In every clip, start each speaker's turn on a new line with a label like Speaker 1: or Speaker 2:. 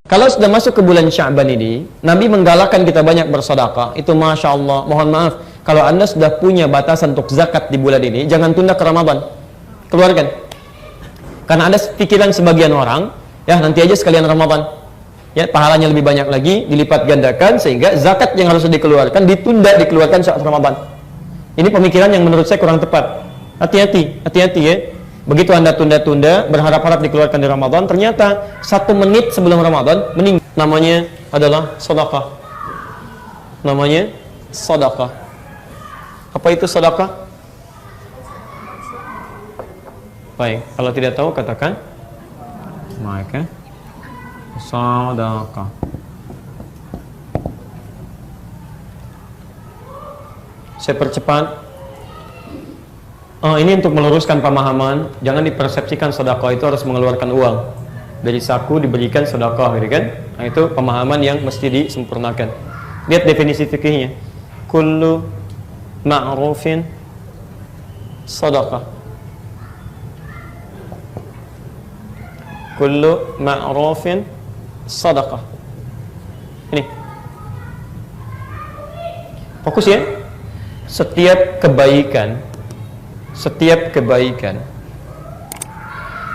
Speaker 1: Kalau sudah masuk ke bulan Sya'ban ini, Nabi menggalakkan kita banyak bersedekah. Itu Masya Allah. Mohon maaf, kalau Anda sudah punya batasan untuk zakat di bulan ini, jangan tunda ke Ramadan. Keluarkan. Karena ada pikiran sebagian orang, ya nanti aja sekalian Ramadan. Ya, pahalanya lebih banyak lagi, dilipat gandakan, sehingga zakat yang harus dikeluarkan, ditunda dikeluarkan saat Ramadan. Ini pemikiran yang menurut saya kurang tepat. Hati-hati, hati-hati ya. Begitu Anda tunda-tunda, berharap-harap dikeluarkan di Ramadan, ternyata 1 menit sebelum Ramadan meninggal. Namanya adalah sedekah. Namanya sedekah. Apa itu sedekah? Baik, kalau tidak tahu katakan. Maka sedekah. Saya percepat. Ini untuk meluruskan pemahaman, jangan dipersepsikan sedekah itu harus mengeluarkan uang dari saku diberikan sedekah, gitu kan? Nah, itu pemahaman yang mesti disempurnakan. Lihat definisi fikihnya. Kullu ma'rufin sedekah. Kullu ma'rufin sedekah. Ini. Fokus ya. Setiap kebaikan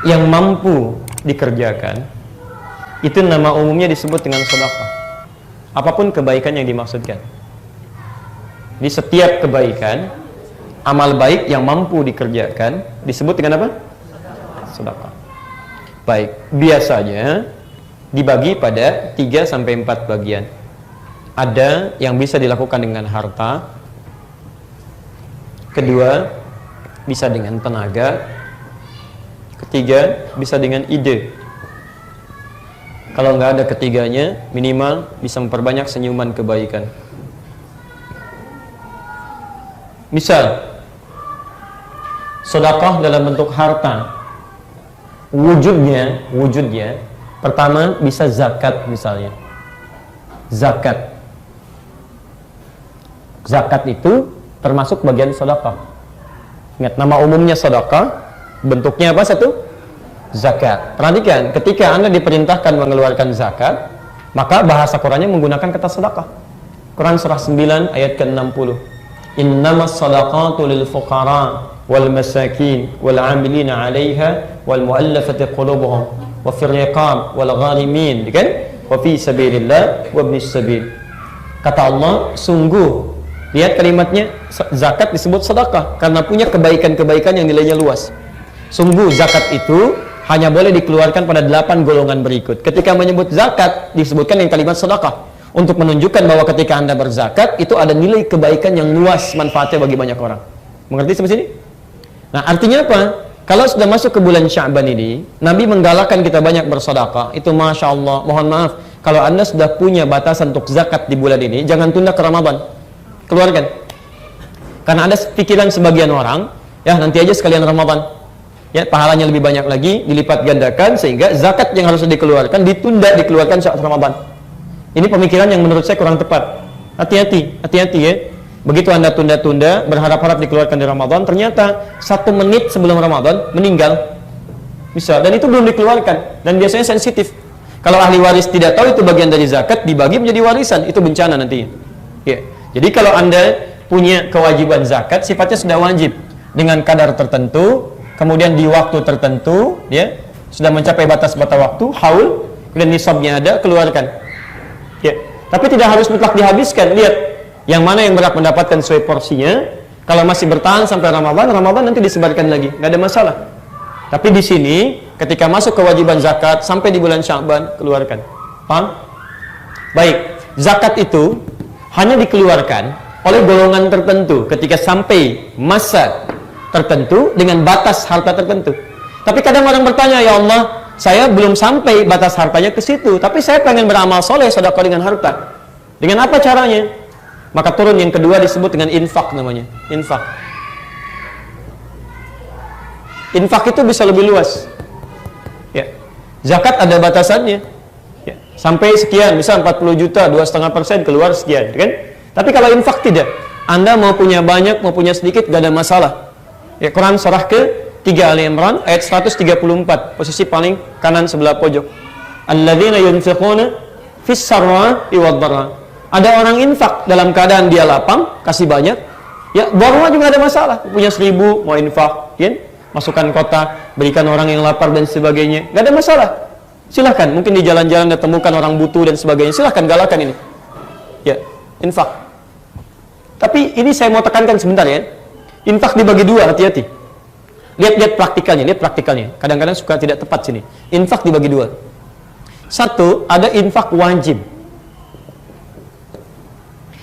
Speaker 1: yang mampu dikerjakan, itu nama umumnya disebut dengan sedekah. Apapun kebaikan yang dimaksudkan. Di setiap kebaikan, amal baik yang mampu dikerjakan disebut dengan apa? Sedekah. Baik, biasanya dibagi pada 3-4 bagian. Ada yang bisa dilakukan dengan harta, kedua bisa dengan tenaga, ketiga bisa dengan ide. Kalau nggak ada ketiganya, minimal bisa memperbanyak senyuman kebaikan. Misal, sedekah dalam bentuk harta, wujudnya pertama bisa zakat misalnya. Zakat itu termasuk bagian sedekah. Ingat, nama umumnya sedekah, bentuknya apa satu? Zakat. Perhatikan, ketika Anda diperintahkan mengeluarkan zakat, maka bahasa Qurannya menggunakan kata sedekah. Quran surah 9 ayat ke-60. Innamas sadaqatu lil fuqara wal masakin wal 'amilina 'alaiha wal mu'allafati qulubuhum wa fir riqab wal gharimin, kan? Wa fi sabilillah wa ibnis sabil. Kata Allah, sungguh, lihat kalimatnya, zakat disebut sedekah karena punya kebaikan-kebaikan yang nilainya luas. Sungguh zakat itu hanya boleh dikeluarkan pada 8 golongan berikut. Ketika menyebut zakat, disebutkan yang kalimat sedekah untuk menunjukkan bahwa ketika Anda berzakat itu ada nilai kebaikan yang luas manfaatnya bagi banyak orang. Mengerti sampai sini? Nah, artinya apa? Kalau sudah masuk ke bulan Sya'ban ini, Nabi menggalakkan kita banyak bersedekah. Itu Masya Allah. Mohon maaf, kalau Anda sudah punya batasan untuk zakat di bulan ini, jangan tunda ke Ramadan. Keluarkan. Karena ada pikiran sebagian orang, ya nanti aja sekalian Ramadan. Ya, pahalanya lebih banyak lagi, dilipat gandakan, sehingga zakat yang harus dikeluarkan ditunda dikeluarkan saat Ramadan. Ini pemikiran yang menurut saya kurang tepat. Hati-hati, hati-hati ya. Begitu Anda tunda-tunda, berharap-harap dikeluarkan di Ramadan, ternyata 1 menit sebelum Ramadan meninggal. Bisa, dan itu belum dikeluarkan, dan biasanya sensitif. Kalau ahli waris tidak tahu itu bagian dari zakat, dibagi menjadi warisan, itu bencana nantinya. Ya. Jadi kalau Anda punya kewajiban zakat, sifatnya sudah wajib dengan kadar tertentu, kemudian di waktu tertentu, ya, sudah mencapai batas-batas waktu, haul, dan nisabnya ada, keluarkan. Ya. Tapi tidak harus mutlak dihabiskan. Lihat, yang mana yang berhak mendapatkan sesuai porsinya. Kalau masih bertahan sampai Ramadan nanti disebarkan lagi, nggak ada masalah. Tapi di sini, ketika masuk kewajiban zakat sampai di bulan Sya'ban, keluarkan. Paham? Baik, zakat itu hanya dikeluarkan oleh golongan tertentu ketika sampai masa tertentu dengan batas harta tertentu. Tapi kadang orang bertanya, ya Allah, saya belum sampai batas hartanya ke situ, tapi saya pengen beramal soleh, sedekah dengan harta. Dengan apa caranya? Maka turun yang kedua disebut dengan infak namanya. Infak. Infak itu bisa lebih luas. Ya. Zakat ada batasannya. Ya. Sampai sekian, misal 40 juta, 2,5% keluar sekian, kan? Tapi kalau infak tidak. Anda mau punya banyak, mau punya sedikit, gak ada masalah. Ya, Quran surah ke 3 Ali Imran ayat 134, posisi paling kanan sebelah pojok. alladzina yunfiquna fis sarra'i wad dharra. Ada orang infak dalam keadaan dia lapang, kasih banyak. Ya, dharra juga ada masalah. Punya 1000 mau infak, ya? Masukkan kotak, berikan orang yang lapar dan sebagainya. Enggak ada masalah. Silahkan, mungkin di jalan-jalan Anda temukan orang butuh dan sebagainya. Silahkan galakan ini. Ya, infak. Tapi ini saya mau tekankan sebentar ya. Infak dibagi dua, hati-hati. Lihat praktikalnya. Kadang-kadang suka tidak tepat sini. Infak dibagi dua. Satu, ada infak wajib.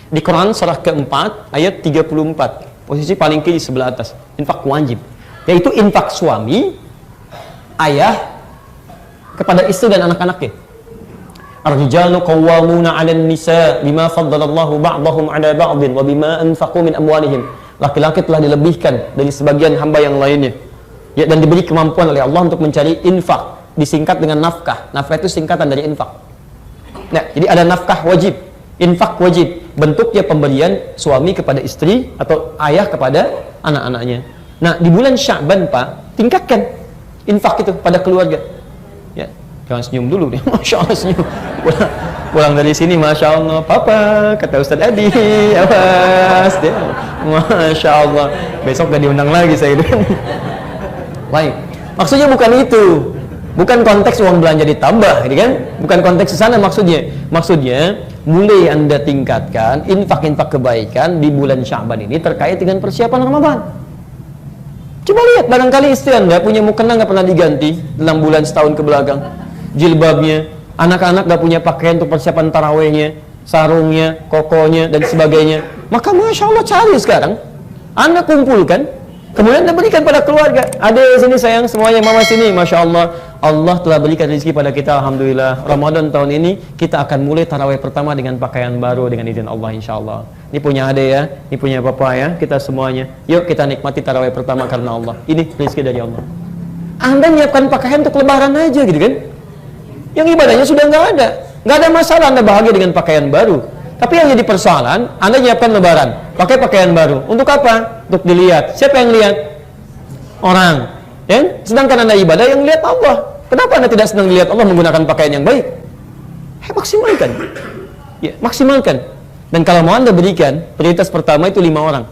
Speaker 1: Di Quran surah keempat, ayat 34. Posisi paling kiri sebelah atas. Infak wajib. Yaitu infak suami, ayah, kepada istri dan anak-anaknya. Ar-rijalu qawwamuna 'alan nisa bima faddalallahu ba'dahum 'ala ba'din wa bima anfaqu min amwalihim. Laki-laki telah dilebihkan dari sebagian hamba yang lainnya. Ya, dan diberi kemampuan oleh Allah untuk mencari infak, disingkat dengan nafkah. Nafkah itu singkatan dari infak. Nah, jadi ada nafkah wajib, infak wajib. Bentuknya pemberian suami kepada istri atau ayah kepada anak-anaknya. Nah, di bulan Sya'ban, Pak, tingkatkan infak itu pada keluarga. Ya, jangan senyum dulu nih. Masya Allah senyum. Pulang dari sini, Masya Allah, Papa, kata Ustadz Adi, awas dia. Masya Allah, besok gak diundang lagi saya itu. Baik, maksudnya bukan itu, bukan konteks uang belanja ditambah, gitu kan? Bukan konteks sana maksudnya. Maksudnya, mulai Anda tingkatkan infak-infak kebaikan di bulan Sya'ban ini terkait dengan persiapan Ramadan. Coba lihat, barangkali istri Anda punya mukena nggak pernah diganti dalam bulan setahun ke belakang, jilbabnya, anak-anak nggak punya pakaian untuk persiapan tarawehnya, sarungnya, kokonya, dan sebagainya. Maka Masya Allah cari sekarang, Anda kumpulkan, kemudian Anda berikan pada keluarga. Ada sini sayang, semuanya mama sini, Masya Allah, Allah telah berikan rezeki pada kita, Alhamdulillah. Ramadan tahun ini kita akan mulai taraweh pertama dengan pakaian baru dengan izin Allah, Insya Allah. Ini punya ade ya, ini punya papa ya, kita semuanya. Yuk kita nikmati taraweh pertama karena Allah. Ini rezeki dari Allah. Anda menyiapkan pakaian untuk lebaran aja gitu kan? Yang ibadahnya sudah nggak ada masalah Anda bahagia dengan pakaian baru. Tapi yang jadi persoalan, Anda nyiapkan lebaran, pakai pakaian baru. Untuk apa? Untuk dilihat. Siapa yang lihat? Orang. Ya? Sedangkan Anda ibadah yang lihat Allah. Kenapa Anda tidak senang dilihat Allah menggunakan pakaian yang baik? Maksimalkan. Ya, maksimalkan. Dan kalau mau Anda berikan, prioritas pertama itu 5 orang.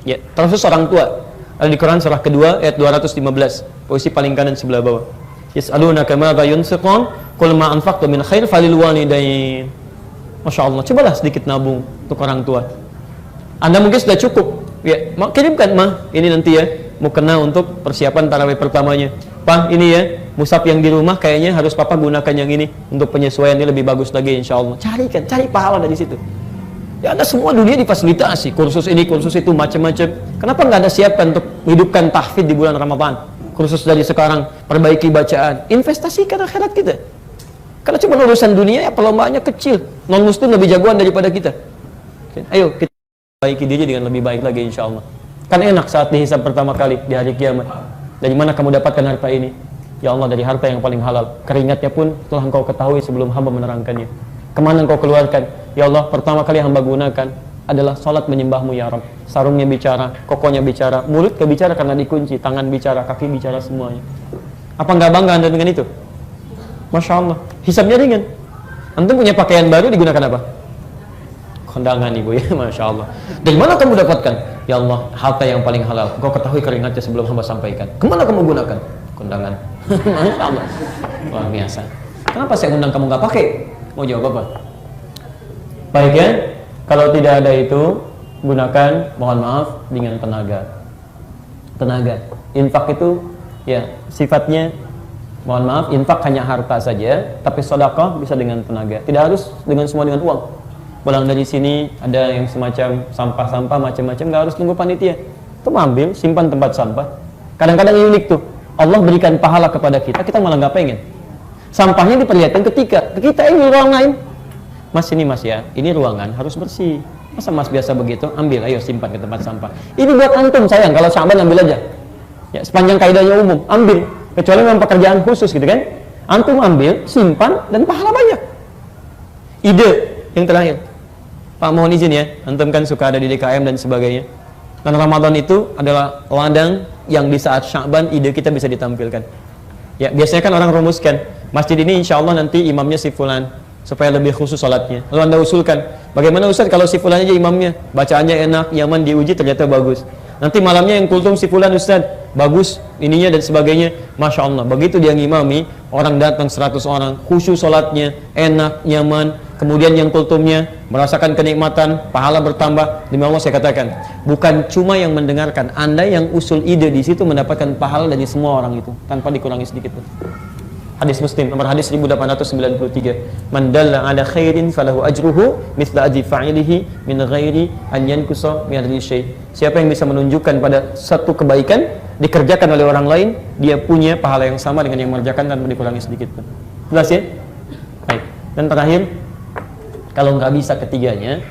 Speaker 1: Ya, terus orang tua. Ada di Quran surah kedua ayat 215, posisi paling kanan sebelah bawah. Yas'alunaka madza yunfiqun qul ma anfaqtum min khair falil walidain. Masya Allah, cobalah sedikit nabung untuk orang tua. Anda mungkin sudah cukup. Ya, kirimkan mah, ini nanti ya, mau kena untuk persiapan tarawih pertamanya. Pak, ini ya, mushaf yang di rumah kayaknya harus papa gunakan yang ini untuk penyesuaian ini lebih bagus lagi insya Allah. Cari pahala dari situ. Ya, ada semua dunia difasilitasi, kursus ini, kursus itu, macam-macam. Kenapa nggak ada siapkan untuk menghidupkan tahfidz di bulan Ramadan? Kursus dari sekarang, perbaiki bacaan, investasikan akhirat kita. Karena cuma urusan dunia ya perlombaannya kecil. Non muslim lebih jagoan daripada kita. Ayo kita perbaiki diri dengan lebih baik lagi insya Allah. Kan enak saat dihisab pertama kali di hari kiamat. Dari mana kamu dapatkan harta ini? Ya Allah, dari harta yang paling halal. Keringatnya pun telah engkau ketahui sebelum hamba menerangkannya. Kemana engkau keluarkan? Ya Allah, pertama kali hamba gunakan adalah salat menyembahmu ya Rabb. Sarungnya bicara, kokonya bicara, mulut kebicara karena dikunci, tangan bicara, kaki bicara, semuanya. Apa enggak bangga Anda dengan itu? Masya Allah, hisabnya ringan. Antum punya pakaian baru digunakan apa? Kondangan ibu ya, Masya Allah. Dari mana kamu dapatkan? Ya Allah, harta yang paling halal. Engkau ketahui keringatnya sebelum hamba sampaikan. Kemana kamu gunakan? Kondangan. Masya Allah, luar biasa. Kenapa saya undang kamu nggak pakai? Mau jawab apa? Baik ya, kalau tidak ada itu, gunakan, mohon maaf, dengan tenaga. Infak itu ya sifatnya, mohon maaf, infak hanya harta saja, tapi sedekah bisa dengan tenaga. Tidak harus dengan semua dengan uang. Pulang dari sini ada yang semacam sampah-sampah macam-macam, nggak harus tunggu panitia. Itu ambil, simpan tempat sampah. Kadang-kadang unik tuh, Allah berikan pahala kepada kita, kita malah nggak pengen. Sampahnya diperlihatkan ketika kita ini ruang lain. Mas ini mas ya, ini ruangan harus bersih. Masa mas biasa begitu? Ambil, ayo simpan ke tempat sampah. Ini buat antum sayang, kalau Sya'ban ambil aja. Ya, sepanjang kaidahnya umum, ambil. Kecuali memang pekerjaan khusus gitu kan. Antum ambil, simpan, dan pahala banyak. Ide yang terakhir. Pak mohon izin ya, antum kan suka ada di DKM dan sebagainya. Dan Ramadan itu adalah ladang yang di saat Sya'ban ide kita bisa ditampilkan. Ya, biasanya kan orang rumuskan, masjid ini insya Allah nanti imamnya si fulan, supaya lebih khusus sholatnya. Lalu Anda usulkan, bagaimana Ustaz kalau si fulan aja imamnya, bacaannya enak, nyaman, diuji ternyata bagus. Nanti malamnya yang kultum si fulan Ustaz, bagus ininya dan sebagainya. Masya Allah, begitu dia ngimami, orang datang 100 orang, khusyuk sholatnya, enak, nyaman. Kemudian yang kultumnya merasakan kenikmatan, pahala bertambah. Demi Allah saya katakan, bukan cuma yang mendengarkan, Anda yang usul ide di situ mendapatkan pahala dari semua orang itu, tanpa dikurangi sedikit pun. Hadis Muslim, nomor hadis 1893. Man dalla ala khairin falahu ajruhu mithla ajri fa'ilihi min ghairi an yankusa min ajri syai'. Siapa yang bisa menunjukkan pada satu kebaikan dikerjakan oleh orang lain, dia punya pahala yang sama dengan yang mengerjakan tanpa dikurangi sedikit pun. Jelas ya? Baik. Dan terakhir, kalau nggak bisa ketiganya,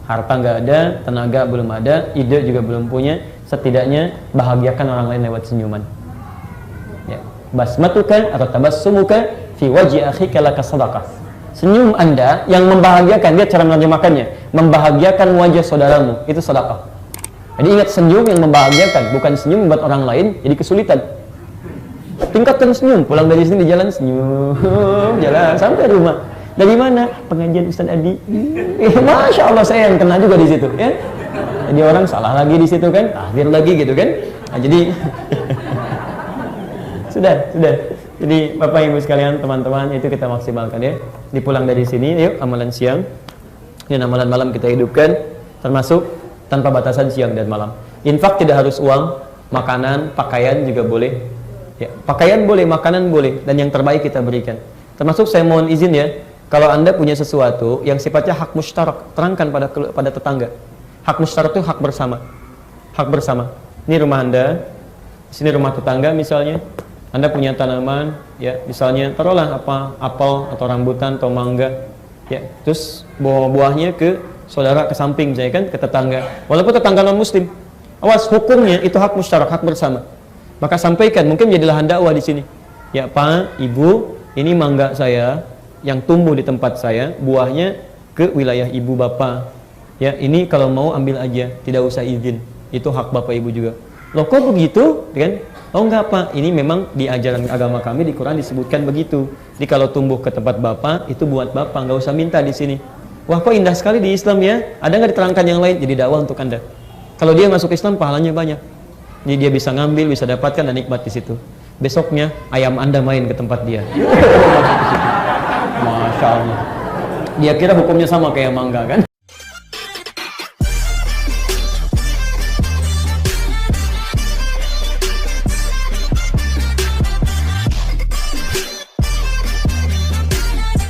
Speaker 1: harta nggak ada, tenaga belum ada, ide juga belum punya, setidaknya bahagiakan orang lain lewat senyuman. Ya. Basmatuka atau tabassumuka fi wajhi akhika laka sadaqah. Senyum Anda yang membahagiakan, dia cara menerjemahkannya, membahagiakan wajah saudaramu, itu sedekah. Jadi ingat, senyum yang membahagiakan, bukan senyum membuat orang lain jadi kesulitan. Tingkatkan senyum, pulang dari sini di jalan senyum, jalan sampai rumah. Dari mana? Pengajian Ustaz Adi. Masya Allah, saya yang kena juga di situ, ya. Jadi orang salah lagi di situ kan, akhir lagi gitu kan. Nah, jadi sudah. Jadi Bapak Ibu sekalian, teman-teman, itu kita maksimalkan ya. Dipulang dari sini, yuk amalan siang dan amalan malam kita hidupkan, termasuk tanpa batasan siang dan malam. Infak tidak harus uang, makanan, pakaian juga boleh. Ya, pakaian boleh, makanan boleh, dan yang terbaik kita berikan. Termasuk saya mohon izin ya, kalau Anda punya sesuatu yang sifatnya hak mustarak, terangkan pada tetangga. Hak mustarak itu hak bersama. Hak bersama. Ini rumah Anda, sini rumah tetangga misalnya. Anda punya tanaman, ya, misalnya taruhlah apa apel atau rambutan atau mangga, ya, terus buah-buahnya ke saudara ke samping, misalnya kan, ke tetangga. Walaupun tetangga non Muslim, awas, hukumnya itu hak musyarak, hak bersama. Maka sampaikan, mungkin jadi lahan dakwah di sini. Ya Pak, Ibu, ini mangga saya yang tumbuh di tempat saya, buahnya ke wilayah Ibu Bapak. Ya, ini kalau mau ambil aja, tidak usah izin. Itu hak Bapak Ibu juga. Loh kok begitu, kan? Oh enggak Pak, ini memang di ajaran agama kami di Quran disebutkan begitu. Jadi kalau tumbuh ke tempat Bapak, itu buat Bapak, nggak usah minta di sini. Wah kok indah sekali di Islam ya, ada nggak diterangkan yang lain? Jadi dakwah untuk Anda. Kalau dia masuk Islam, pahalanya banyak. Jadi dia bisa ngambil, bisa dapatkan dan nikmat di situ. Besoknya ayam Anda main ke tempat dia. Masya Allah. Dia kira hukumnya sama kayak mangga kan?